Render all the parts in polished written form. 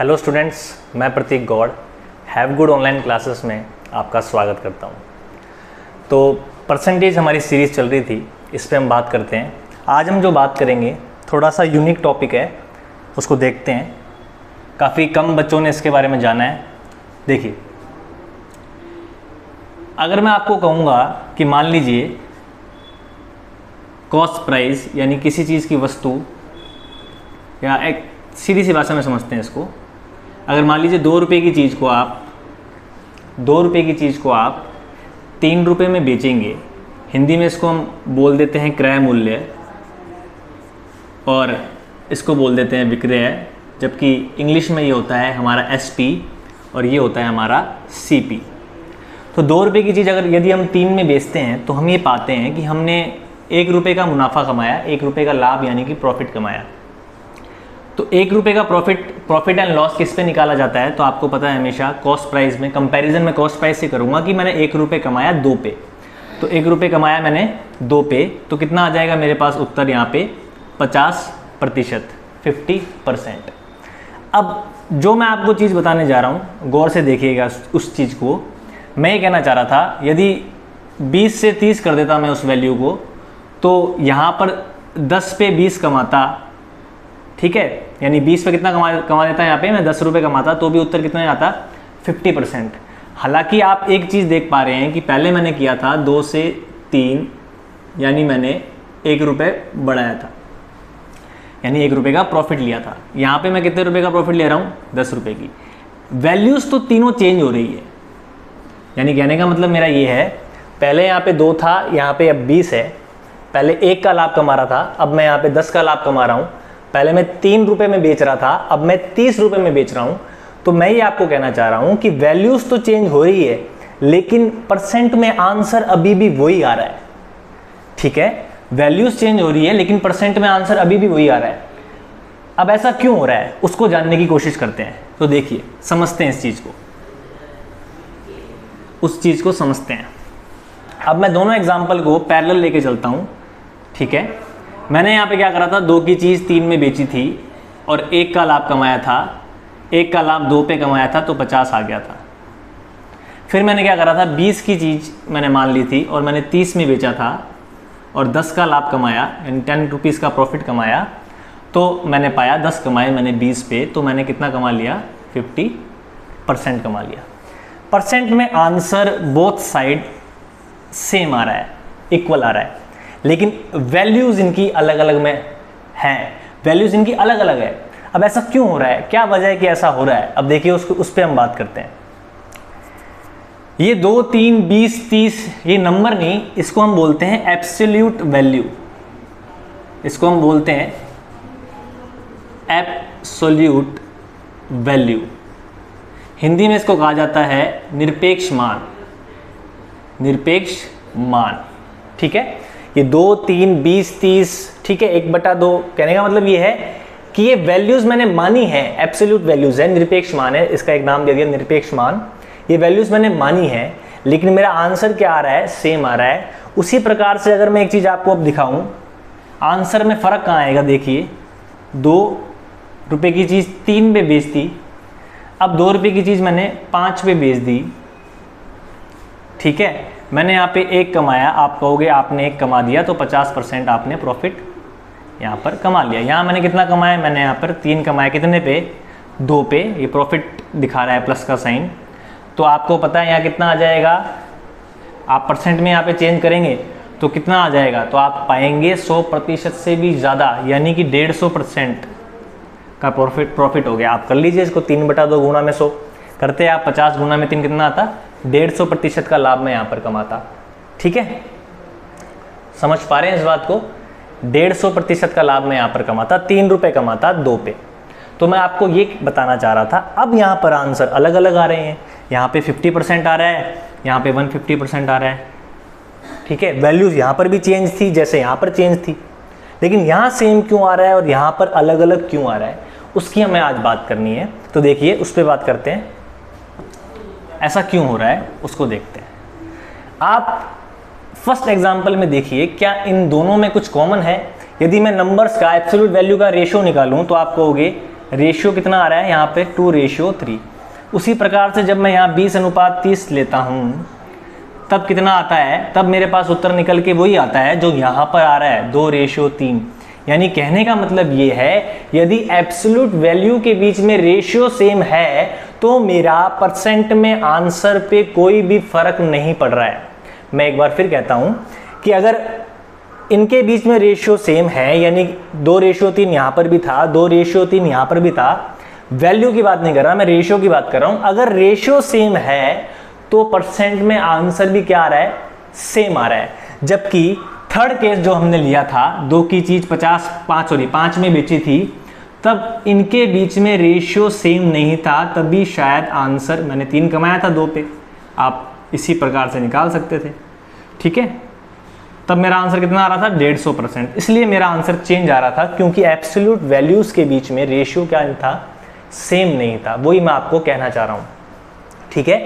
Hello students, मैं Prateek Gaur have good online classes में आपका स्वागत करता हूं। तो परसेंटेज हमारी सीरीज़ चल रही थी, इस पे हम बात करते हैं। आज हम जो बात करेंगे थोड़ा सा यूनिक टॉपिक है, उसको देखते हैं। काफ़ी कम बच्चों ने इसके बारे में जाना है। देखिए, अगर मैं आपको कहूँगा कि मान लीजिए कॉस्ट प्राइस यानी किसी चीज़ की वस्तु, या एक सीधी सी भाषा में समझते हैं इसको। अगर मान लीजिए 2 रुपये की चीज़ को आप 3 रुपये में बेचेंगे, हिंदी में इसको हम बोल देते हैं क्रय मूल्य और इसको बोल देते हैं विक्रय, जबकि इंग्लिश में ये होता है हमारा SP और ये होता है हमारा CP। तो 2 रुपये की चीज़ अगर यदि हम 3 में बेचते हैं तो हम ये पाते हैं कि हमने 1 रुपये का मुनाफा कमाया, 1 रुपये का लाभ यानी कि प्रॉफिट कमाया। तो 1 रुपये का प्रॉफिट एंड लॉस किस पे निकाला जाता है? तो आपको पता है हमेशा कॉस्ट प्राइस में, कंपैरिजन में कॉस्ट प्राइस से करूँगा कि मैंने 1 रुपये कमाया 2 पे। तो 1 रुपये कमाया मैंने 2 पे, तो कितना आ जाएगा मेरे पास उत्तर यहाँ पे? 50%, 50%। अब जो मैं आपको चीज़ बताने जा रहा हूँ, गौर से देखिएगा उस चीज़ को। मैं ये कहना चाह रहा था, यदि 20 से 30 कर देता मैं उस वैल्यू को, तो यहाँ पर 10 पे 20 कमाता, ठीक है, यानी 20 पे कितना कमा देता है यहाँ पे मैं 10 रुपये कमाता, तो भी उत्तर कितना आता? 50%। हालांकि आप एक चीज़ देख पा रहे हैं कि पहले मैंने किया था 2 से 3, यानी मैंने 1 रुपये बढ़ाया था, यानी 1 रुपये का प्रॉफिट लिया था। यहाँ पे मैं कितने रुपये का प्रॉफिट ले रहा हूँ? 10 रुपये की। वैल्यूज़ तो तीनों चेंज हो रही है, यानी कहने का मतलब मेरा ये है, पहले यहाँ पे 2 था, यहाँ पे अब 20 है। पहले 1 का लाभ कमा रहा था, अब मैं यहाँ पे 10 का लाभ कमा रहा हूँ। पहले मैं 3 रुपये में बेच रहा था, अब मैं 30 रुपये में बेच रहा हूँ। तो मैं ये आपको कहना चाह रहा हूँ कि वैल्यूज़ तो चेंज हो रही है, लेकिन परसेंट में आंसर अभी भी वही आ रहा है। ठीक है, वैल्यूज़ चेंज हो रही है लेकिन परसेंट में आंसर अभी भी वही आ रहा है। अब ऐसा क्यों हो रहा है, उसको जानने की कोशिश करते हैं। तो देखिए, समझते हैं इस चीज़ को, उस चीज़ को समझते हैं। अब मैं दोनों एग्जाम्पल को पैरेलल लेके चलता हूँ। ठीक है, मैंने यहाँ पे क्या करा था, 2 की चीज़ 3 में बेची थी और 1 का लाभ कमाया था। 1 का लाभ 2 पे कमाया था तो 50 आ गया था। फिर मैंने क्या करा था, 20 की चीज़ मैंने मान ली थी और मैंने 30 में बेचा था और 10 का लाभ कमाया, यानी 10 रुपीज़ का प्रॉफिट कमाया। तो मैंने पाया 10 कमाए मैंने 20 पे, तो मैंने कितना कमा लिया? 50% कमा लिया। परसेंट में आंसर बोथ साइड सेम आ रहा है, इक्वल आ रहा है, लेकिन वैल्यूज़ इनकी अलग अलग में हैं, वैल्यूज़ इनकी अलग अलग है। अब ऐसा क्यों हो रहा है, क्या वजह है कि ऐसा हो रहा है? अब देखिए, उस पर हम बात करते हैं। ये 2, 3, 20, 30 ये नंबर नहीं, इसको हम बोलते हैं एब्सोल्यूट वैल्यू। इसको हम बोलते हैं एब्सोल्यूट वैल्यू। हिंदी में इसको कहा जाता है निरपेक्ष मान, निरपेक्ष मान। ठीक है, ये 2, 3, 20, 30, ठीक है, 1/2। कहने का मतलब ये है कि ये वैल्यूज़ मैंने मानी है, एब्सोल्यूट वैल्यूज़ है, निरपेक्ष मान है, इसका एक नाम दे दिया निरपेक्ष मान। ये वैल्यूज़ मैंने मानी है, लेकिन मेरा आंसर क्या आ रहा है? सेम आ रहा है। उसी प्रकार से अगर मैं एक चीज़ आपको अब दिखाऊं, आंसर में फ़र्क कहाँ आएगा? देखिए, 2 रुपये की चीज़ 3 पे बेच दी, अब 2 रुपये की चीज़ मैंने 5 पे बेच दी। ठीक है, मैंने यहाँ पे 1 कमाया, आप कहोगे आपने 1 कमा दिया तो 50% आपने प्रॉफिट यहाँ पर कमा लिया। यहाँ मैंने कितना कमाया? मैंने यहाँ पर 3 कमाया, कितने पे? 2 पे। ये प्रॉफिट दिखा रहा है प्लस का साइन, तो आपको पता है यहाँ कितना आ जाएगा। आप परसेंट में यहाँ पे चेंज करेंगे तो कितना आ जाएगा? तो आप पाएंगे 100% से भी ज़्यादा, यानी कि 150% का प्रॉफिट हो गया। आप कर लीजिए इसको, 3/2 गुणा में 100 करते हैं आप, 50 गुणा में 3 कितना आता? 150% का लाभ मैं यहाँ पर कमाता। ठीक है, समझ पा रहे हैं इस बात को? 150% का लाभ मैं यहाँ पर कमाता, 3 रुपये कमाता 2 पे। तो मैं आपको ये बताना चाह रहा था। अब यहाँ पर आंसर अलग अलग आ रहे हैं, यहाँ पे 50% आ रहा है, यहाँ पे 150% आ रहा है। ठीक है, वैल्यूज़ यहाँ पर भी चेंज थी जैसे यहाँ पर चेंज थी, लेकिन यहाँ सेम क्यों आ रहा है और यहाँ पर अलग अलग क्यों आ रहा है, उसकी हमें आज बात करनी है। तो देखिए, उस पर बात करते हैं, ऐसा क्यों हो रहा है उसको देखते हैं। आप फर्स्ट एग्जांपल में देखिए, क्या इन दोनों में कुछ कॉमन है? यदि मैं नंबर्स का एब्सोल्यूट वैल्यू का रेशियो निकालूं तो आप कहोगे रेशियो कितना आ रहा है यहाँ पे 2:3। उसी प्रकार से जब मैं यहाँ 20:30 लेता हूँ तब कितना आता है, तब मेरे पास उत्तर निकल के वही आता है जो यहाँ पर आ रहा है 2:3। यानी कहने का मतलब ये है यदि एब्सोल्यूट वैल्यू के बीच में रेशियो सेम है तो मेरा परसेंट में आंसर पे कोई भी फर्क नहीं पड़ रहा है। मैं एक बार फिर कहता हूँ कि अगर इनके बीच में रेशियो सेम है, यानी 2:3 यहाँ पर भी था, 2:3 यहाँ पर भी था, वैल्यू की बात नहीं कर रहा मैं, रेशियो की बात कर रहा हूँ। अगर रेशियो सेम है तो परसेंट में आंसर भी क्या आ रहा है, सेम आ रहा है। जबकि थर्ड केस जो हमने लिया था, 2 की चीज 5 में बेची थी, तब इनके बीच में रेशियो सेम नहीं था, तभी शायद आंसर, मैंने 3 कमाया था 2 पे, आप इसी प्रकार से निकाल सकते थे। ठीक है, तब मेरा आंसर कितना आ रहा था 150%। इसलिए मेरा आंसर चेंज आ रहा था क्योंकि एब्सोल्यूट वैल्यूज के बीच में रेशियो क्या नहीं था, सेम नहीं था। वही मैं आपको कहना चाह रहा हूँ। ठीक है,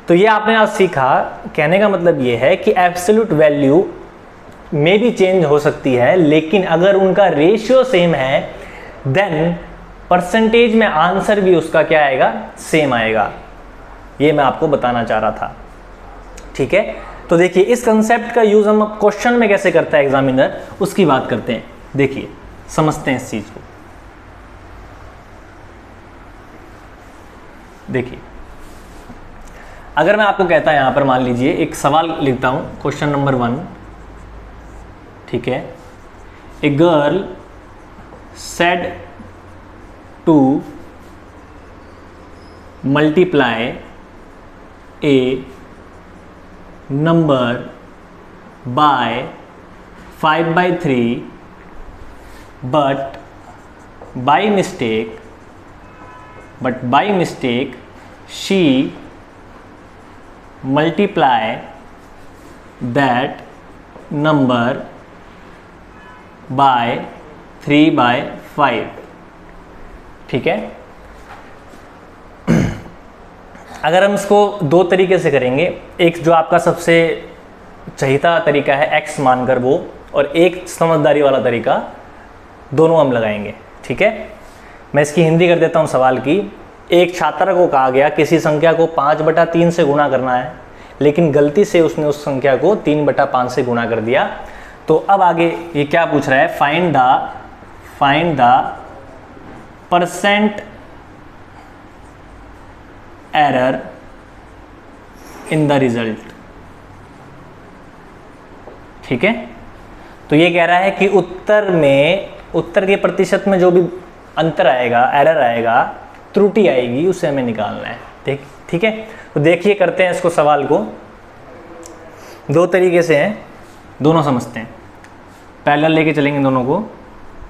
तो ये आपने आज सीखा। कहने का मतलब ये है कि एब्सोल्यूट वैल्यू में भी चेंज हो सकती है, लेकिन अगर उनका रेशियो सेम है देन परसेंटेज में आंसर भी उसका क्या आएगा, सेम आएगा। ये मैं आपको बताना चाह रहा था। ठीक है, तो देखिए इस कंसेप्ट का यूज हम क्वेश्चन में कैसे करता है एग्जामिनर, उसकी बात करते हैं। देखिए समझते हैं इस चीज को। देखिए अगर मैं आपको कहता यहां पर, मान लीजिए एक सवाल लिखता हूं, क्वेश्चन नंबर 1। ठीक है, ए girl said to multiply A number bye 5/3 but by mistake she multiply that number by 3/5। ठीक है, अगर हम इसको 2 तरीके से करेंगे, एक जो आपका सबसे चहीता तरीका है x मानकर वो, और एक समझदारी वाला तरीका, दोनों हम लगाएंगे। ठीक है, मैं इसकी हिंदी कर देता हूँ सवाल की। एक छात्र को कहा गया किसी संख्या को 5/3 से गुणा करना है, लेकिन गलती से उसने उस संख्या को 3/5 से गुणा कर दिया। तो अब आगे ये क्या पूछ रहा है, find the percent error in the result. ठीक है, तो ये कह रहा है कि उत्तर के प्रतिशत में जो भी अंतर आएगा, एरर आएगा, त्रुटि आएगी, उसे हमें निकालना है। ठीक है, तो देखिए करते हैं इसको, सवाल को 2 तरीके से हैं, दोनों समझते हैं। पैरेलल लेके चलेंगे दोनों को,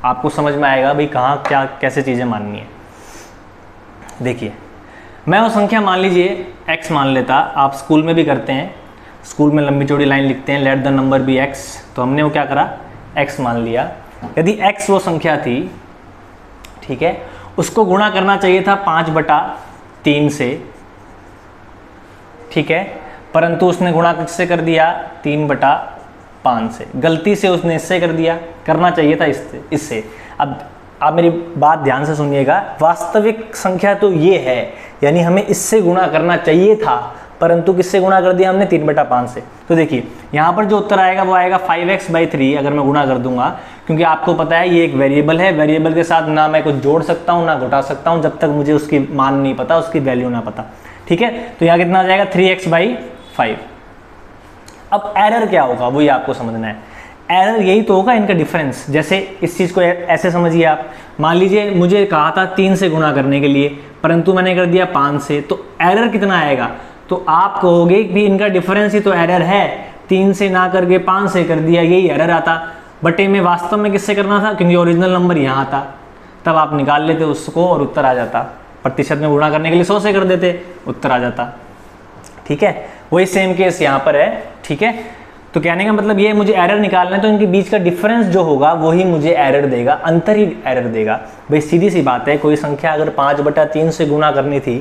आपको समझ में आएगा भाई कहाँ क्या कैसे चीज़ें माननी है। देखिए मैं वो संख्या मान लीजिए x मान लेता, आप स्कूल में भी करते हैं, स्कूल में लंबी चौड़ी लाइन लिखते हैं, let the number be x, तो हमने वो क्या करा, x मान लिया। यदि x वो संख्या थी, ठीक है, उसको गुणा करना चाहिए था 5/3 से। ठीक है, परंतु उसने गुणा किससे कर दिया, 3/5 से। गलती से उसने इससे कर दिया, करना चाहिए था इससे। अब आप मेरी बात ध्यान से सुनिएगा, वास्तविक संख्या तो ये है, यानी हमें इससे गुणा करना चाहिए था, परंतु किससे गुणा कर दिया हमने, 3/5 से। तो देखिए यहाँ पर जो उत्तर आएगा वो आएगा 5x/3 अगर मैं गुणा कर दूंगा, क्योंकि आपको पता है ये एक वेरिएबल है, वेरिएबल के साथ ना मैं कुछ जोड़ सकता हूँ ना घटा सकता हूँ, जब तक मुझे उसकी मान नहीं पता, उसकी वैल्यू ना पता। ठीक है, तो यहाँ कितना आ जाएगा 3x/5। अब एरर क्या होगा वही आपको समझना है। एरर यही तो होगा इनका डिफरेंस। जैसे इस चीज़ को ऐसे समझिए आप, मान लीजिए मुझे कहा था 3 से गुणा करने के लिए, परंतु मैंने कर दिया 5 से, तो एरर कितना आएगा, तो आप कहोगे कि इनका डिफरेंस ही तो एरर है, 3 से ना करके 5 से कर दिया, यही एरर आता। बटे में वास्तव में किससे करना था, क्योंकि ओरिजिनल नंबर यहाँ था, तब आप निकाल लेते उसको और उत्तर आ जाता। प्रतिशत में गुणा करने के लिए 100 से कर देते, उत्तर आ जाता। ठीक है, वही सेम केस यहाँ पर है। ठीक है, तो कहने का मतलब ये, मुझे एरर निकालना है तो इनके बीच का डिफरेंस जो होगा वही मुझे एरर देगा, अंतर ही एरर देगा। भाई सीधी सी बात है, कोई संख्या अगर 5/3 से गुणा करनी थी,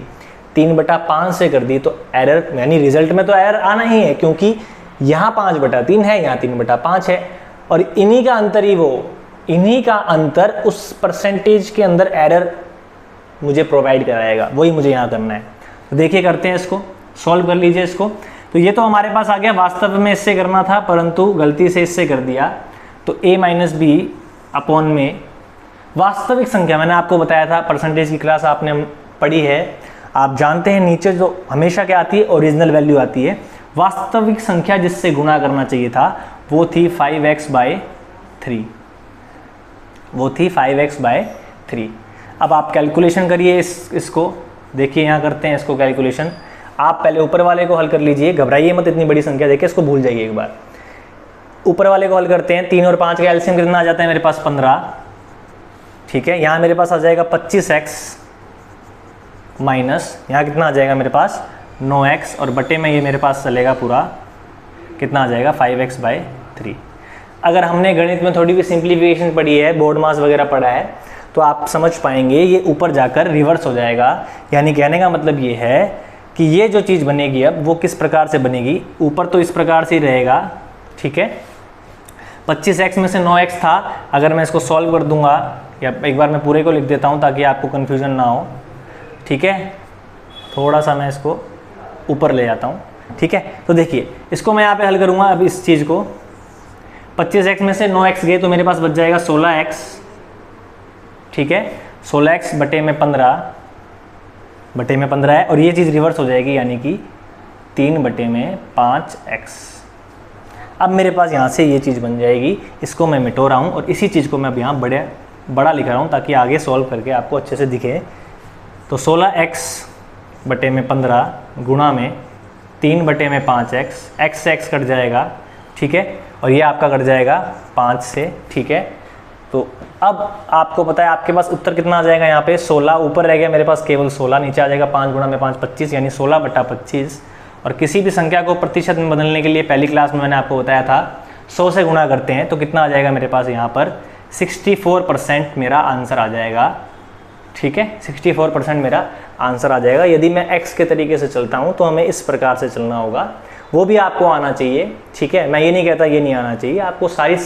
3/5 से कर दी, तो एरर यानी रिजल्ट में तो एरर आना ही है, क्योंकि यहाँ 5/3 है, यहाँ 3/5 है, और इन्हीं का अंतर उस परसेंटेज के अंदर एरर मुझे प्रोवाइड कराएगा, वही मुझे यहाँ करना है। तो देखिए करते हैं इसको, सॉल्व कर लीजिए इसको। तो ये तो हमारे पास आ गया, वास्तव में इससे करना था परंतु गलती से इससे कर दिया। तो a माइनस बी अपॉन में वास्तविक संख्या, मैंने आपको बताया था परसेंटेज की क्लास आपने पढ़ी है, आप जानते हैं नीचे जो हमेशा क्या आती है, ओरिजिनल वैल्यू आती है। वास्तविक संख्या जिससे गुणा करना चाहिए था वो थी 5x/3, वो थी 5x/3। अब आप कैलकुलेशन करिए इसको, देखिए यहाँ करते हैं इसको कैलकुलेशन। आप पहले ऊपर वाले को हल कर लीजिए, घबराइए मत, इतनी बड़ी संख्या देखिए, इसको भूल जाइए एक बार। ऊपर वाले को हल करते हैं, 3 और 5 का एलसीएम कितना आ जाता है मेरे पास 15, ठीक है। यहाँ मेरे पास आ जाएगा 25x माइनस यहाँ कितना आ जाएगा मेरे पास 9x, और बटे में ये मेरे पास चलेगा पूरा कितना आ जाएगा 5x/3। अगर हमने गणित में थोड़ी भी सिंप्लीफिकेशन पढ़ी है, बोर्ड मास वगैरह पढ़ा है, तो आप समझ पाएंगे ये ऊपर जाकर रिवर्स हो जाएगा। यानी कहने का मतलब ये है कि ये जो चीज़ बनेगी अब वो किस प्रकार से बनेगी, ऊपर तो इस प्रकार से ही रहेगा, ठीक है। 25x में से 9x था, अगर मैं इसको सॉल्व कर दूंगा, या एक बार मैं पूरे को लिख देता हूँ ताकि आपको कन्फ्यूजन ना हो, ठीक है। थोड़ा सा मैं इसको ऊपर ले जाता हूँ, ठीक है। तो देखिए इसको मैं यहाँ पे हल करूँगा अब इस चीज़ को, 25x में से 9x गए तो मेरे पास बच जाएगा 16x, ठीक है। 16x बटे में 15 है, और ये चीज़ रिवर्स हो जाएगी यानी कि 3 बटे में 5x। अब मेरे पास यहाँ से ये चीज़ बन जाएगी, इसको मैं मिटो रहा हूँ और इसी चीज़ को मैं अब यहाँ बड़ा लिख रहा हूँ ताकि आगे सॉल्व करके आपको अच्छे से दिखे। तो 16x बटे में 15 गुणा में 3 बटे में 5x, x से x कट जाएगा, ठीक है, और ये आपका कट जाएगा 5 से, ठीक है। तो अब आपको पता है आपके पास उत्तर कितना आ जाएगा, यहाँ पे 16 ऊपर रह गया मेरे पास केवल 16, नीचे आ जाएगा 5 गुणा में 5 25, यानी 16/25। और किसी भी संख्या को प्रतिशत में बदलने के लिए पहली क्लास में मैंने आपको बताया था 100 से गुणा करते हैं, तो कितना आ जाएगा मेरे पास यहाँ पर 64% मेरा आंसर आ जाएगा, ठीक है। 64% मेरा आंसर आ जाएगा। यदि मैं x के तरीके से चलता हूँ तो हमें इस प्रकार से चलना होगा, वो भी आपको आना चाहिए, ठीक है। मैं ये नहीं कहता ये नहीं आना चाहिए, आपको सारी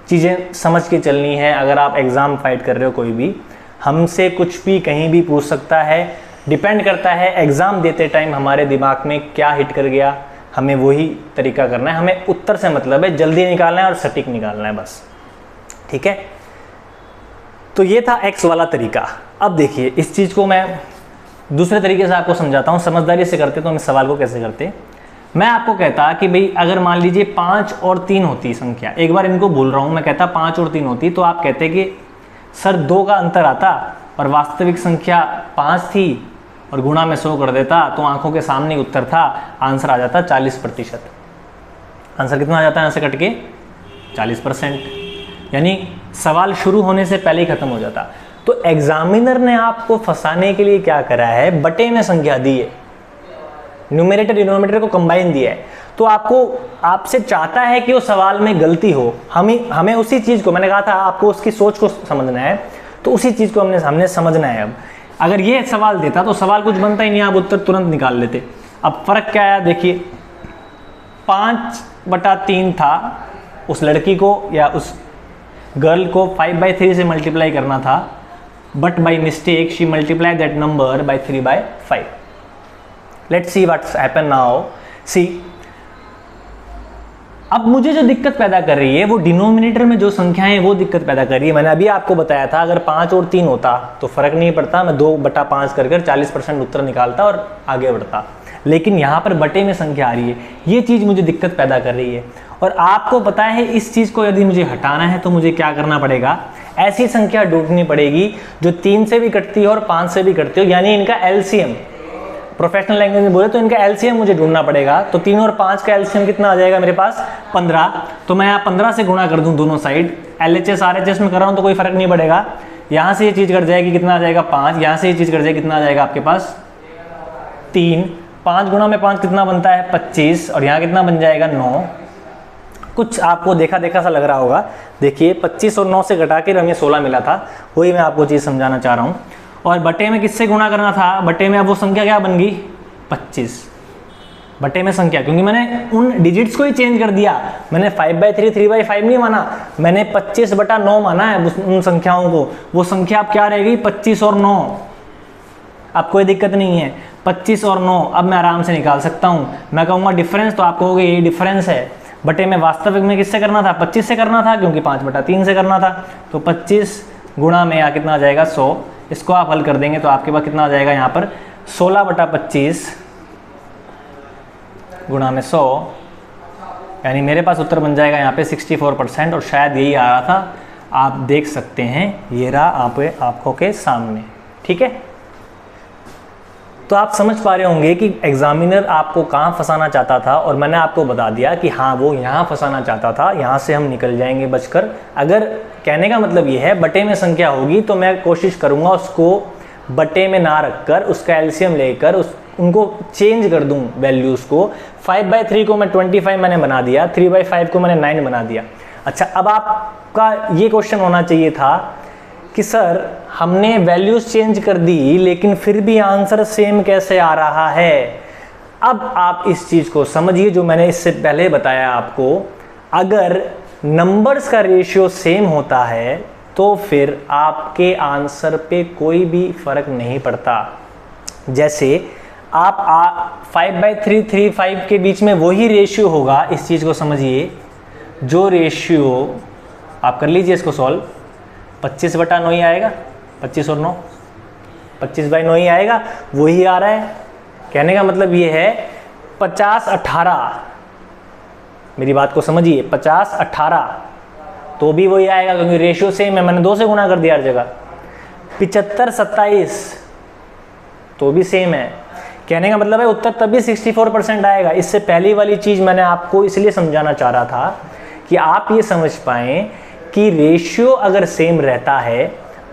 चीज़ें समझ के चलनी है। अगर आप एग्ज़ाम फाइट कर रहे हो, कोई भी हमसे कुछ भी कहीं भी पूछ सकता है, डिपेंड करता है एग्ज़ाम देते टाइम हमारे दिमाग में क्या हिट कर गया, हमें वही तरीका करना है। हमें उत्तर से मतलब है, जल्दी निकालना है और सटीक निकालना है बस, ठीक है। तो ये था x वाला तरीका। अब देखिए इस चीज़ को मैं दूसरे तरीके से आपको समझाता हूँ, समझदारी से करते तो हम इस सवाल को कैसे करते। मैं आपको कहता कि भाई अगर मान लीजिए 5 और 3 होती संख्या, एक बार इनको बोल रहा हूँ, मैं कहता 5 और 3 होती, तो आप कहते कि सर 2 का अंतर आता और वास्तविक संख्या 5 थी और गुणा में 100 कर देता, तो आंखों के सामने उत्तर था, आंसर आ जाता 40%। आंसर कितना आ जाता है यहाँ से कट के 40%, यानी सवाल शुरू होने से पहले ही खत्म हो जाता। तो एग्जामिनर ने आपको फंसाने के लिए क्या करा है, बटे में संख्या दी है, न्यूमरेटर डिनोमिनेटर को कंबाइन दिया है, तो आपसे चाहता है कि वो सवाल में गलती हो। हमें उसी चीज़ को, मैंने कहा था आपको उसकी सोच को समझना है, तो उसी चीज़ को हमने समझना है। अब अगर ये सवाल देता तो सवाल कुछ बनता ही नहीं, आप उत्तर तुरंत निकाल लेते। अब फ़र्क क्या आया देखिए, 5/3 था, उस लड़की को या उस गर्ल को 5/3 से मल्टीप्लाई करना था, but by mistake she multiply that number by 3/5। Let's see what's happen now. See, अब मुझे जो दिक्कत पैदा कर रही है वो डिनोमिनेटर में जो संख्याएं हैं वो दिक्कत पैदा कर रही है। मैंने अभी आपको बताया था अगर 5 और 3 होता तो फर्क नहीं पड़ता, मैं 2/5 कर 40% उत्तर निकालता और आगे बढ़ता, लेकिन यहाँ पर बटे में संख्या आ रही है, ये चीज़ मुझे दिक्कत पैदा कर रही है। और आपको पता है इस चीज़ को यदि मुझे हटाना है तो मुझे क्या करना पड़ेगा, ऐसी संख्या ढूंढनी पड़ेगी जो 3 से भी कटती हो और 5 से भी कटती हो, यानी इनका एलसीएम, प्रोफेशनल लैंग्वेज में बोले तो इनका एलसीएम मुझे ढूंढना पड़ेगा। तो 3 और 5 का एलसीएम कितना आ जाएगा मेरे पास 15, तो मैं यहाँ 15 से गुणा कर दूं दोनों साइड, LHS RHS में कर रहा हूँ तो कोई फर्क नहीं पड़ेगा। यहाँ से ये चीज़ कट जाएगी, कितना आ जाएगा 5, यहाँ से ये चीज़ कट जाएगी, कितना आ जाएगा आपके पास 3, 5 गुणा में 5 कितना बनता है 25, और यहाँ कितना बन जाएगा 9। कुछ आपको देखा सा लग रहा होगा, देखिए 25 और 9 से घटा के हमें 16 मिला था, वही मैं आपको चीज़ समझाना चाह रहा हूँ। और बटे में किससे गुणा करना था, बटे में अब वो संख्या क्या बन गई 25, बटे में संख्या, क्योंकि मैंने उन डिजिट्स को ही चेंज कर दिया, मैंने 5/3 3/5 नहीं माना, मैंने 25/9 माना है उन संख्याओं को। वो संख्या अब क्या रहेगी 25 और 9, अब कोई दिक्कत नहीं है, 25 और 9 अब मैं आराम से निकाल सकता हूँ। मैं कहूँगा डिफरेंस, तो आप कहोगे ये डिफरेंस है, बटे में वास्तविक में किससे करना था, 25 से करना था, क्योंकि 5/3 से करना था। तो 25 गुणा में यहाँ कितना आ जाएगा 100, इसको आप हल कर देंगे तो आपके पास कितना आ जाएगा यहाँ पर 16/25 गुणा में 100, यानी मेरे पास उत्तर बन जाएगा यहाँ पे 64%, और शायद यही आ रहा था। आप देख सकते हैं ये रहा आंखों के सामने। ठीक है, तो आप समझ पा रहे होंगे कि एग्जामिनर आपको कहाँ फंसाना चाहता था, और मैंने आपको बता दिया कि हाँ वो यहाँ फंसाना चाहता था, यहाँ से हम निकल जाएंगे बचकर। अगर कहने का मतलब ये है बटे में संख्या होगी तो मैं कोशिश करूँगा उसको बटे में ना रखकर उसका एलसीएम लेकर उनको चेंज कर दूं वैल्यूज़ को। 5/3 को मैं 25 मैंने बना दिया, 3/5 को मैंने 9 बना दिया। अच्छा, अब आपका ये क्वेश्चन होना चाहिए था कि सर हमने वैल्यूज़ चेंज कर दी लेकिन फिर भी आंसर सेम कैसे आ रहा है। अब आप इस चीज़ को समझिए जो मैंने इससे पहले बताया आपको, अगर नंबर्स का रेशियो सेम होता है तो फिर आपके आंसर पे कोई भी फर्क नहीं पड़ता। जैसे आप 5/3 3/5 के बीच में वही रेशियो होगा, इस चीज़ को समझिए, जो रेशियो आप कर लीजिए इसको सॉल्व, 25/9 ही आएगा, 25 और 9 25/9 ही आएगा, वही आ रहा है। कहने का मतलब ये है 50/18, मेरी बात को समझिए, 50/18 तो भी वही आएगा क्योंकि रेशियो सेम है, मैंने 2 से गुना कर दिया हर जगह। 75/27 तो भी सेम है। कहने का मतलब है उत्तर तभी 64% आएगा। इससे पहली वाली चीज़ मैंने आपको इसलिए समझाना चाह रहा था कि आप ये समझ पाएँ कि रेशियो अगर सेम रहता है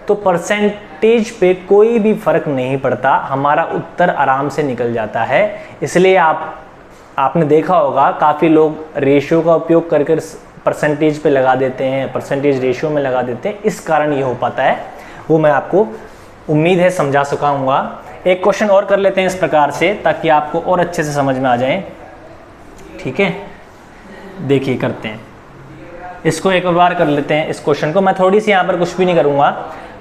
तो परसेंटेज पे कोई भी फर्क नहीं पड़ता, हमारा उत्तर आराम से निकल जाता है। इसलिए आपने देखा होगा काफ़ी लोग रेशियो का उपयोग करके परसेंटेज पे लगा देते हैं, परसेंटेज रेशियो में लगा देते हैं, इस कारण ये हो पाता है। वो मैं आपको उम्मीद है समझा सकाऊंगा। एक क्वेश्चन और कर लेते हैं इस प्रकार से ताकि आपको और अच्छे से समझ में आ जाए। ठीक है, देखिए करते हैं इसको, एक बार कर लेते हैं इस क्वेश्चन को। मैं थोड़ी सी यहाँ पर कुछ भी नहीं करूँगा,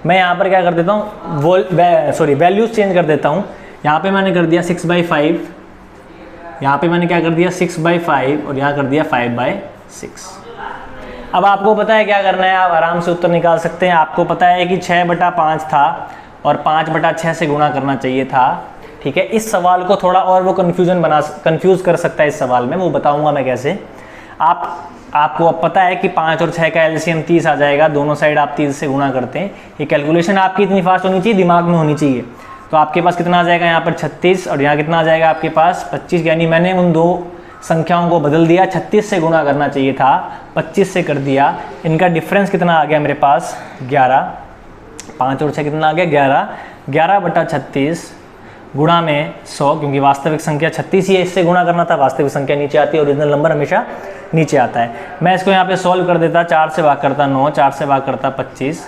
मैं यहाँ पर क्या कर देता हूँ, वैल्यूज चेंज कर देता हूँ। यहाँ पे मैंने कर दिया 6/5, यहाँ पे मैंने क्या कर दिया 6/5, और यहाँ कर दिया 5/6। अब आपको पता है क्या करना है, आप आराम से उत्तर निकाल सकते हैं। आपको पता है कि 6/5 था और 5/6 से गुणा करना चाहिए था। ठीक है, इस सवाल को थोड़ा और वो कंफ्यूज कर सकता है इस सवाल में, वो बताऊंगा मैं कैसे। आपको अब पता है कि 5 और 6 का एलसीएम 30 आ जाएगा, दोनों साइड आप 30 से गुणा करते हैं। ये कैलकुलेशन आपकी इतनी फास्ट होनी चाहिए, दिमाग में होनी चाहिए। तो आपके पास कितना आ जाएगा यहाँ पर 36, और यहाँ कितना आ जाएगा आपके पास 25, यानी मैंने उन दो संख्याओं को बदल दिया, 36 से गुणा करना चाहिए था, 25 से कर दिया। इनका डिफरेंस कितना आ गया मेरे पास 11, 5 और 6 कितना आ गया 11, 11/36 गुणा में 100, क्योंकि वास्तविक संख्या 36 ही है, इससे गुणा करना था, वास्तविक संख्या नीचे आती है, ओरिजिनल नंबर हमेशा नीचे आता है। मैं इसको यहाँ पे सॉल्व कर देता, 4 से भाग करता 9, 4 से भाग करता 25,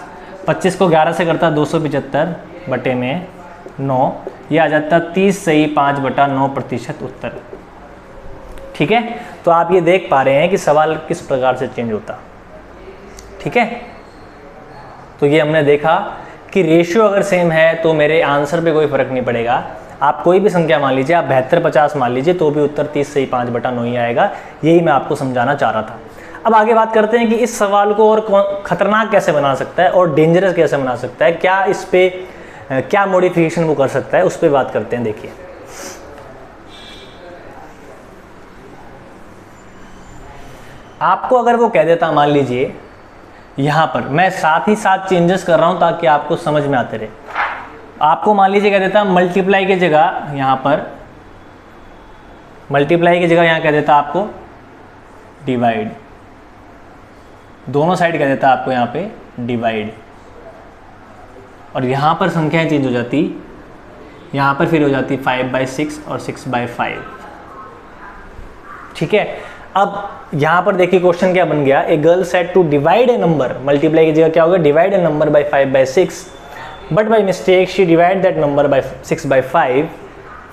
25 को 11 से करता 275 बटे में 9, ये आ जाता 30 से ही 5/9% उत्तर। ठीक है, तो आप ये देख पा रहे हैं कि सवाल किस प्रकार से चेंज होता। ठीक है, तो ये हमने देखा कि रेशियो अगर सेम है तो मेरे आंसर पे कोई फर्क नहीं पड़ेगा। आप कोई भी संख्या मान लीजिए, आप 72-50 मान लीजिए, तो भी उत्तर 30 से ही 5/9 ही आएगा। यही मैं आपको समझाना चाह रहा था। अब आगे बात करते हैं कि इस सवाल को और खतरनाक कैसे बना सकता है और डेंजरस कैसे बना सकता है, क्या इस पे क्या मॉडिफिकेशन वो कर सकता है, उस पर बात करते हैं। देखिए, आपको अगर वो कह देता, मान लीजिए यहाँ पर मैं साथ ही साथ चेंजेस कर रहा हूँ ताकि आपको समझ में आते रहे। आपको मान लीजिए कह देता मल्टीप्लाई की जगह यहाँ पर, मल्टीप्लाई की जगह यहाँ कह देता आपको डिवाइड, दोनों साइड कह देता आपको यहाँ पे डिवाइड, और यहाँ पर संख्याएं चेंज हो जाती, यहाँ पर फिर हो जाती 5/6 और 6/5। ठीक है, अब यहाँ पर देखिए क्वेश्चन क्या बन गया, a girl said to divide a number, multiply की जगह क्या होगा divide a number by 5/6, but by mistake she divide that number by 6/5,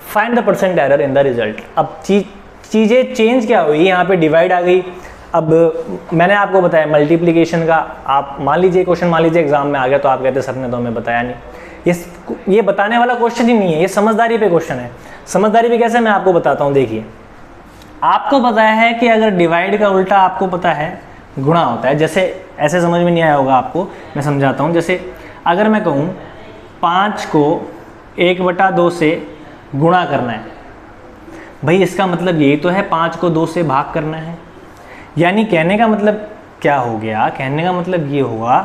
find the percent error in the result. अब चीज़ें चेंज क्या हुई, यहाँ पे डिवाइड आ गई। अब मैंने आपको बताया मल्टीप्लिकेशन का, आप मान लीजिए क्वेश्चन मान लीजिए एग्जाम में आ गया तो आप कहते सर ने तो हमें बताया नहीं। ये बताने वाला क्वेश्चन ही नहीं है, ये समझदारी पे क्वेश्चन है। समझदारी पे कैसे, मैं आपको बताता हूँ। देखिए, आपको पता है कि अगर डिवाइड का उल्टा आपको पता है गुणा होता है। जैसे ऐसे समझ में नहीं आया होगा आपको, मैं समझाता हूँ। जैसे अगर मैं कहूँ 5 को 1/2 से गुणा करना है, भाई इसका मतलब यही तो है 5 को 2 से भाग करना है। यानी कहने का मतलब क्या हो गया, कहने का मतलब ये हुआ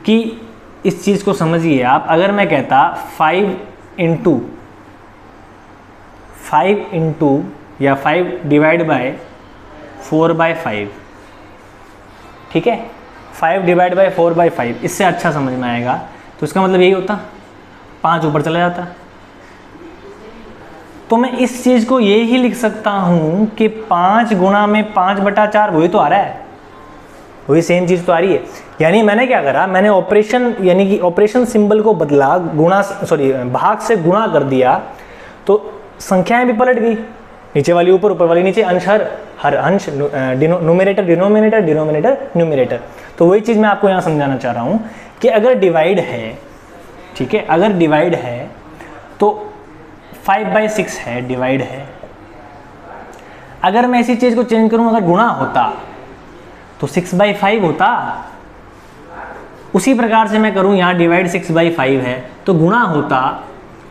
कि इस चीज़ को समझिए आप। अगर मैं कहता 5 इंटू या 5 डिवाइड बाय 4/5, ठीक है, 5 डिवाइड बाय 4/5, इससे अच्छा समझ में आएगा। तो इसका मतलब यही होता, 5 ऊपर चला जाता। तो मैं इस चीज़ को ये ही लिख सकता हूँ कि 5 गुणा में 5/4 वही तो आ रहा है, वही सेम चीज़ तो आ रही है। यानी मैंने क्या करा, मैंने ऑपरेशन यानी कि ऑपरेशन सिंबल को बदला, भाग से गुणा कर दिया, तो संख्याएं भी पलट गई, नीचे वाली ऊपर, ऊपर वाली नीचे, अंश हर अंश, न्यूमरेटर डिनोमिनेटर, डिनोमिनेटर न्यूमरेटर। तो वही चीज़ मैं आपको यहाँ समझाना चाह रहा हूँ कि अगर डिवाइड है, ठीक है, अगर डिवाइड है तो 5/6 है, डिवाइड है। अगर मैं इसी चीज़ को चेंज करूँ, अगर गुणा होता तो 6/5 होता। उसी प्रकार से मैं करूँ, यहाँ डिवाइड 6/5 है तो गुणा होता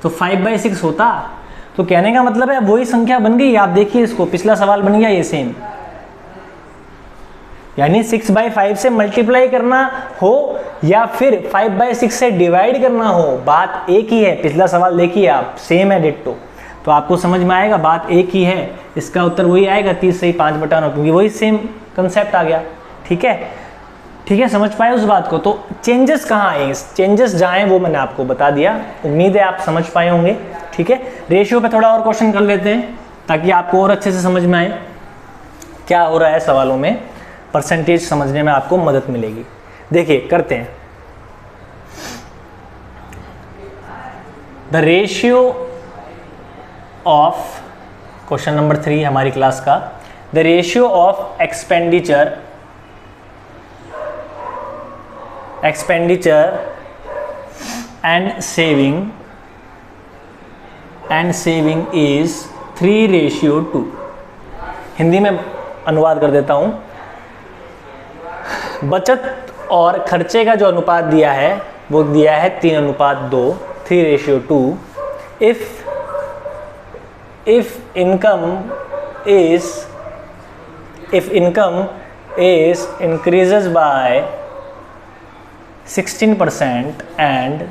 तो 5/6 होता। तो कहने का मतलब है वही संख्या बन गई। आप देखिए इसको, पिछला सवाल बन गया ये सेम। यानी 6/5 से मल्टीप्लाई करना हो या फिर 5/6 से डिवाइड करना हो, बात एक ही है। पिछला सवाल देखिए आप, सेम है डिट्टो। तो आपको समझ में आएगा बात एक ही है, इसका उत्तर वही आएगा 30 से 5/9, क्योंकि वही सेम कंसेप्ट आ गया। ठीक है, ठीक है, समझ पाए उस बात को। तो चेंजेस कहाँ आए, चेंजेस जहाँ हैं वो मैंने आपको बता दिया। उम्मीद है आप समझ पाए होंगे। ठीक है, रेशियो पे थोड़ा और क्वेश्चन कर लेते हैं ताकि आपको और अच्छे से समझ में आए क्या हो रहा है सवालों में, परसेंटेज समझने में आपको मदद मिलेगी। देखिए करते हैं। The ratio of, question number 3 हमारी क्लास का, the ratio of expenditure and saving is 3:2। Hindi में अनुवाद कर देता हूं। बचत और खर्चे का जो अनुपात दिया है वो दिया है 3:2, 3:2। if income is increases by 16% and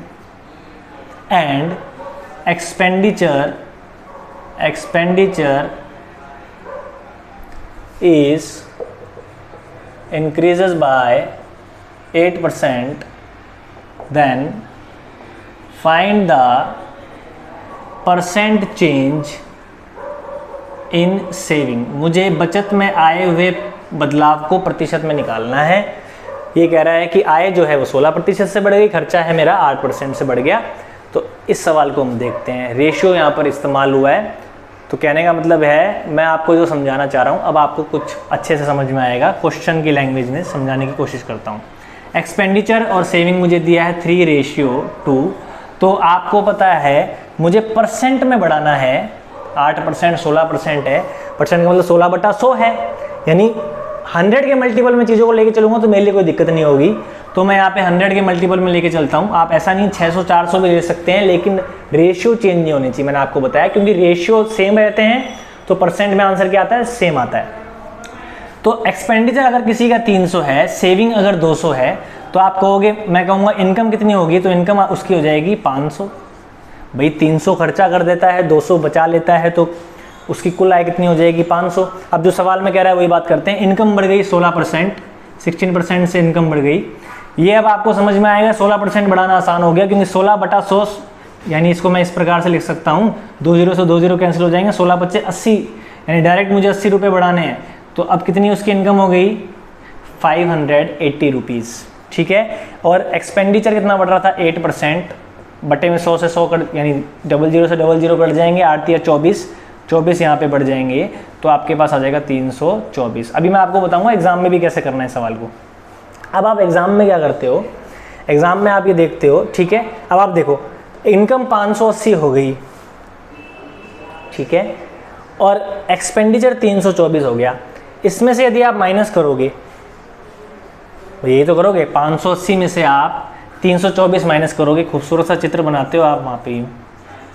expenditure is increases by 8%, then find the percent change in saving. मुझे बचत में आए हुए बदलाव को प्रतिशत में निकालना है। ये कह रहा है कि आय जो है वो 16% से बढ़ गई, खर्चा है मेरा 8% से बढ़ गया। तो इस सवाल को हम देखते हैं। रेशियो यहाँ पर इस्तेमाल हुआ है, तो कहने का मतलब है मैं आपको जो समझाना चाह रहा हूँ अब आपको कुछ अच्छे से समझ में आएगा। क्वेश्चन की लैंग्वेज में समझाने की कोशिश करता हूँ। एक्सपेंडिचर और सेविंग मुझे दिया है 3:2। तो आपको पता है मुझे परसेंट में बढ़ाना है। 8% 16% है, परसेंट का मतलब 16/100 है। यानी 100 के मल्टीपल में चीज़ों को लेके चलूँगा तो मेरे लिए कोई दिक्कत नहीं होगी। तो मैं यहाँ पे 100 के मल्टीपल में लेके चलता हूँ। आप ऐसा नहीं 600 400 भी ले सकते हैं, लेकिन रेशियो चेंज नहीं होनी चाहिए। मैंने आपको बताया क्योंकि रेशियो सेम रहते हैं तो परसेंट में आंसर क्या आता है, सेम आता है। तो एक्सपेंडिचर अगर किसी का 300 है, सेविंग अगर 200 है, तो आप कहोगे, मैं कहूँगा इनकम कितनी होगी, तो इनकम उसकी हो जाएगी 500। भाई 300 खर्चा कर देता है, 200 बचा लेता है, तो उसकी कुल आय कितनी हो जाएगी, 500। अब जो सवाल में कह रहा है वही बात करते हैं। इनकम बढ़ गई 16%, 16% से इनकम बढ़ गई। ये अब आपको समझ में आएगा। 16% बढ़ाना आसान हो गया क्योंकि 16/100, यानी इसको मैं इस प्रकार से लिख सकता हूँ, 2 0 से 2 0 कैंसिल हो जाएंगे, 16×5 80, यानी डायरेक्ट मुझे 80 रुपये बढ़ाने हैं। तो अब कितनी उसकी इनकम हो गई, 580 रुपीज़। ठीक है, और एक्सपेंडिचर कितना बढ़ रहा था, 8%, बटे में 100 से 100 कट, यानी 00 से 00 कट जाएंगे, 8 या 24 यहाँ पे बढ़ जाएंगे, तो आपके पास आ जाएगा 324। अभी मैं आपको बताऊंगा एग्जाम में भी कैसे करना है सवाल को। अब आप एग्जाम में क्या करते हो, एग्जाम में आप ये देखते हो, ठीक है। अब आप देखो इनकम 580 हो गई, ठीक है, और एक्सपेंडिचर 324 हो गया। इसमें से यदि आप माइनस करोगे, यही तो करोगे, 580 में से आप 324 माइनस करोगे, खूबसूरत सा चित्र बनाते हो आप वहाँ पे।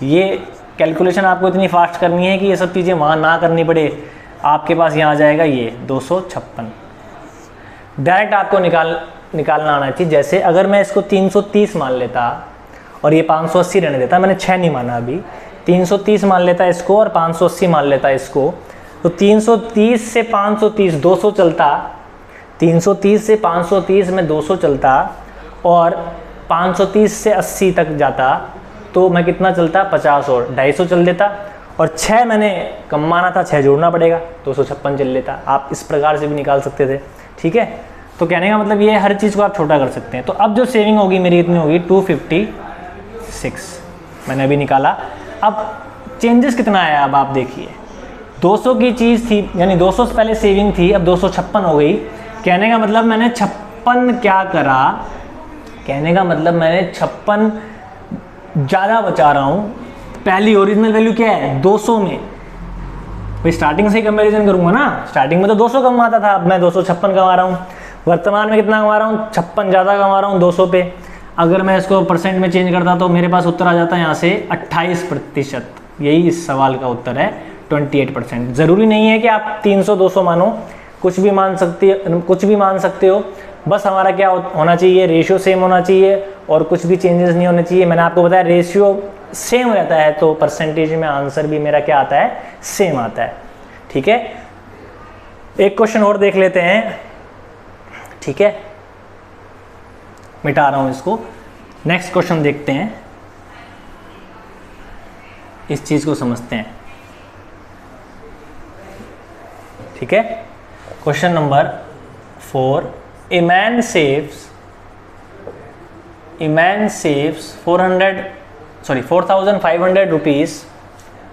ये कैलकुलेशन आपको इतनी फास्ट करनी है कि ये सब चीज़ें वहाँ ना करनी पड़े, आपके पास यहाँ आ जाएगा ये 256। डायरेक्ट आपको निकालना आना चाहिए। जैसे अगर मैं इसको 330 मान लेता और ये 580 रहने देता, मैंने 6 नहीं माना अभी, 330 मान लेता इसको और 580 मान लेता इसको, तो 330 से 530 200 चलता, 330 से 530 में 200 चलता और 530 से 80 तक जाता, तो मैं कितना चलता, 50 और 250 चल देता, और 6 मैंने कम माना था, 6 जोड़ना पड़ेगा, 256 चल लेता। आप इस प्रकार से भी निकाल सकते थे, ठीक है। तो कहने का मतलब ये हर चीज़ को आप छोटा कर सकते हैं। तो अब जो सेविंग होगी मेरी इतनी होगी 256, मैंने अभी निकाला। अब चेंजेस कितना आया, अब आप देखिए, 200 की चीज़ थी, यानी 200 से पहले सेविंग थी, अब 256 हो गई। कहने का मतलब मैंने 56 क्या करा, कहने का मतलब मैंने 56 ज़्यादा बचा रहा हूँ। पहली ओरिजिनल वैल्यू क्या है, 200 में, भाई स्टार्टिंग से ही कंपैरिजन करूँगा ना, स्टार्टिंग में तो 200 कमाता था, अब मैं 256 कमा रहा हूँ। वर्तमान में कितना कमा रहा हूँ, 56 ज़्यादा कमा रहा हूँ 200 पे। अगर मैं इसको परसेंट में चेंज करता तो मेरे पास उत्तर आ जाता है यहाँ से 28%। यही इस सवाल का उत्तर है, 28%। ज़रूरी नहीं है कि आप 300-200 मानो, कुछ भी मान सकते हो। बस हमारा क्या होना चाहिए, रेशियो सेम होना चाहिए और कुछ भी चेंजेस नहीं होने चाहिए। मैंने आपको बताया रेशियो सेम रहता है तो परसेंटेज में आंसर भी मेरा क्या आता है, सेम आता है, ठीक है। एक क्वेश्चन और देख लेते हैं, ठीक है, मिटा रहा हूं इसको। नेक्स्ट क्वेश्चन देखते हैं, इस चीज को समझते हैं, ठीक है। Question number 4, a man saves 4,500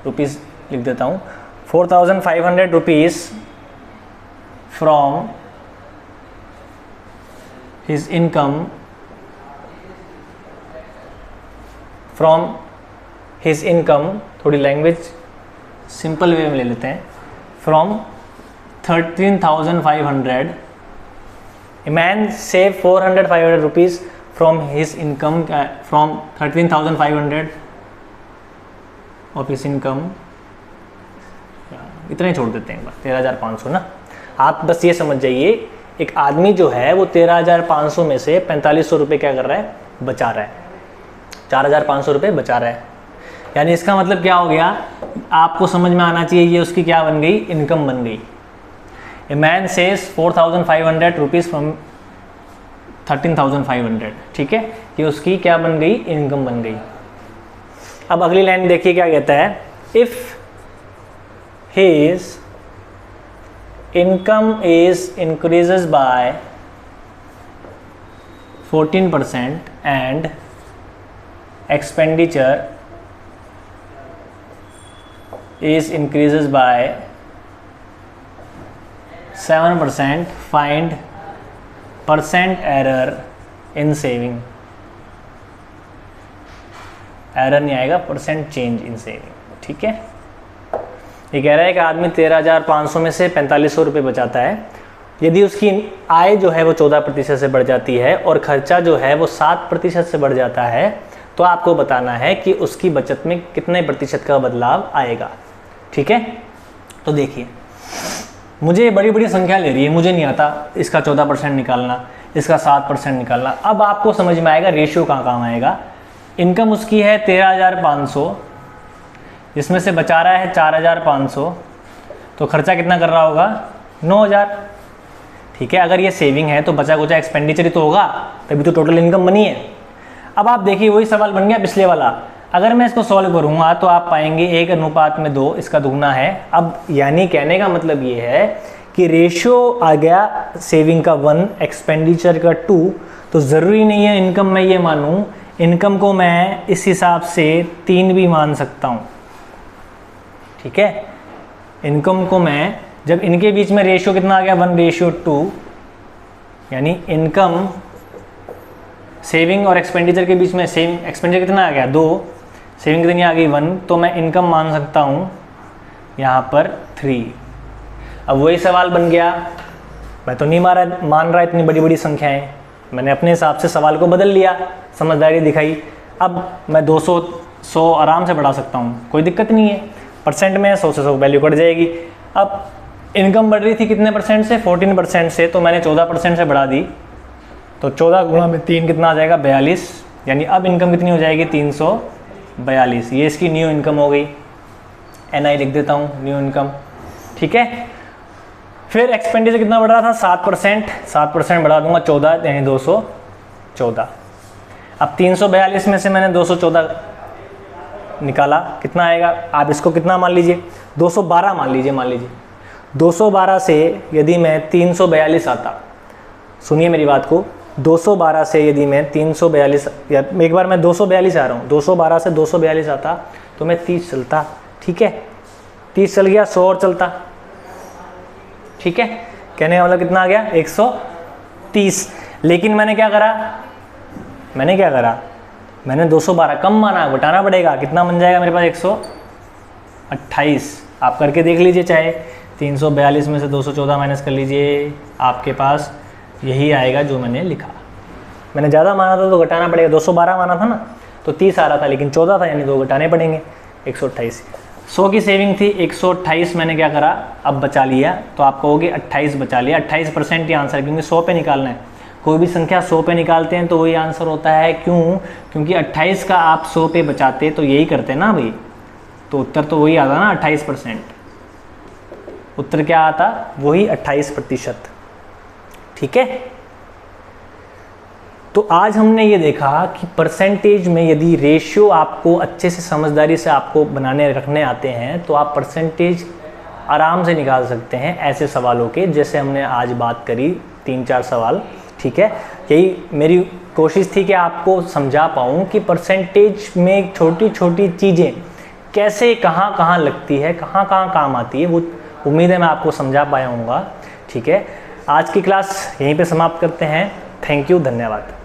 rupees लिख देता हूँ, 4,500 रुपीज़ फ्रॉम हिज इनकम, थोड़ी लैंग्वेज सिंपल वे में ले लेते हैं, from 13,500, a man save 4,500 rupees from his income, from 13,500 of his income, इतना ही छोड़ देते हैं, 13,500 ना। आप बस ये समझ जाइए, एक आदमी जो है वो 13,500 में से 4,500 रुपये क्या कर रहा है, बचा रहा है, 4,500 रुपये बचा रहा है। यानी इसका मतलब क्या हो गया, आपको समझ में आना चाहिए, ये उसकी क्या बन गई, इनकम बन गई। A man saves 4,500 rupees from 13,500, ठीक है, ये उसकी क्या बन गई, इनकम बन गई। अब अगली लाइन देखिए क्या कहता है, if his income is increases by 14% and expenditure is increases by 7%, find percent error in saving। Error नहीं आएगा, परसेंट चेंज इन सेविंग, ठीक है। ये कह रहा है कि आदमी 13,500 में से 4,500 रुपये बचाता है। यदि उसकी आय जो है वो 14% से बढ़ जाती है और खर्चा जो है वो 7% से बढ़ जाता है, तो आपको बताना है कि उसकी बचत में कितने प्रतिशत का बदलाव आएगा, ठीक है। तो देखिए, मुझे बड़ी बड़ी संख्या ले रही है, मुझे नहीं आता इसका 14% निकालना, इसका 7% निकालना। अब आपको समझ में आएगा रेशियो कहाँ काम आएगा। इनकम उसकी है 13,500, इसमें से बचा रहा है 4,500, तो खर्चा कितना कर रहा होगा, 9,000, ठीक है। अगर ये सेविंग है तो बचा कुचा एक्सपेंडिचर ही तो होगा, तभी तो टोटल इनकम बनी है। अब आप देखिए वही सवाल बन गया पिछले वाला। अगर मैं इसको सॉल्व करूँगा तो आप पाएंगे 1:2, इसका दुगना है। अब यानी कहने का मतलब ये है कि रेशियो आ गया सेविंग का 1, एक्सपेंडिचर का 2, तो ज़रूरी नहीं है इनकम मैं ये मानूँ, इनकम को मैं इस हिसाब से 3 भी मान सकता हूँ, ठीक है। इनकम को मैं, जब इनके बीच में रेशियो कितना आ गया, 1:2, यानी इनकम सेविंग और एक्सपेंडिचर के बीच में सेविंग एक्सपेंडिचर कितना आ गया 2, सेविंग कितनी आ गई 1, तो मैं इनकम मान सकता हूँ यहाँ पर 3। अब वही सवाल बन गया, मैं तो नहीं मान रहा इतनी बड़ी बड़ी संख्याएं, मैंने अपने हिसाब से सवाल को बदल लिया, समझदारी दिखाई। अब मैं 200 100 आराम से बढ़ा सकता हूँ, कोई दिक्कत नहीं है। परसेंट में 100 से 100 वैल्यू कट जाएगी। अब इनकम बढ़ रही थी कितने परसेंट से, 14% से, तो मैंने 14% से बढ़ा दी, तो 14 गुणा में 3 कितना आ जाएगा 42, यानी अब इनकम कितनी हो जाएगी 342। ये इसकी न्यू इनकम हो गई, NI लिख देता हूँ, न्यू इनकम, ठीक है। फिर एक्सपेंडिचर कितना बढ़ रहा था 7% बढ़ा दूंगा 14, यानी 214। अब 342 में से मैंने 214 निकाला, कितना आएगा, आप इसको कितना मान लीजिए 212 मान लीजिए 212 से यदि मैं 342 आता, सुनिए मेरी बात को, 212 से यदि मैं 342, या एक बार मैं 242 आ रहा हूँ, 212 से 242 आता तो मैं 30 चलता, ठीक है, 30 चल गया, 100 और चलता, ठीक है। कहने का मतलब कितना आ गया 130। लेकिन मैंने क्या करा, मैंने 212 कम माना, घटाना पड़ेगा, कितना बन जाएगा मेरे पास 128। आप करके देख लीजिए, चाहे 342 में से 214 माइनस कर लीजिए, आपके पास यही आएगा जो मैंने लिखा। मैंने ज़्यादा माना था तो घटाना पड़ेगा, 212 माना था ना तो 30 आ रहा था, लेकिन 14 था, यानी 2 घटाने पड़ेंगे, 128। 100 की सेविंग थी, 128 मैंने क्या करा, अब बचा लिया, तो आप कहोगे 28 बचा लिया, 28% ही आंसर, क्योंकि 100 पे निकालना है। कोई भी संख्या 100 पे निकालते हैं तो वही आंसर होता है, क्यों, क्योंकि 28 का आप 100 पे बचाते तो यही करते ना भाई, तो उत्तर तो वही आता ना 28%। उत्तर क्या आता, वही 28%, ठीक है। तो आज हमने ये देखा कि परसेंटेज में यदि रेशियो आपको अच्छे से समझदारी से आपको बनाने रखने आते हैं तो आप परसेंटेज आराम से निकाल सकते हैं ऐसे सवालों के, जैसे हमने आज बात करी 3-4 सवाल, ठीक है। यही मेरी कोशिश थी कि आपको समझा पाऊँ कि परसेंटेज में छोटी छोटी चीज़ें कैसे कहाँ कहाँ लगती है, कहाँ कहाँ काम आती है, वो उम्मीद है मैं आपको समझा पाया हूँगा, ठीक है। आज की क्लास यहीं पे समाप्त करते हैं। थैंक यू, धन्यवाद।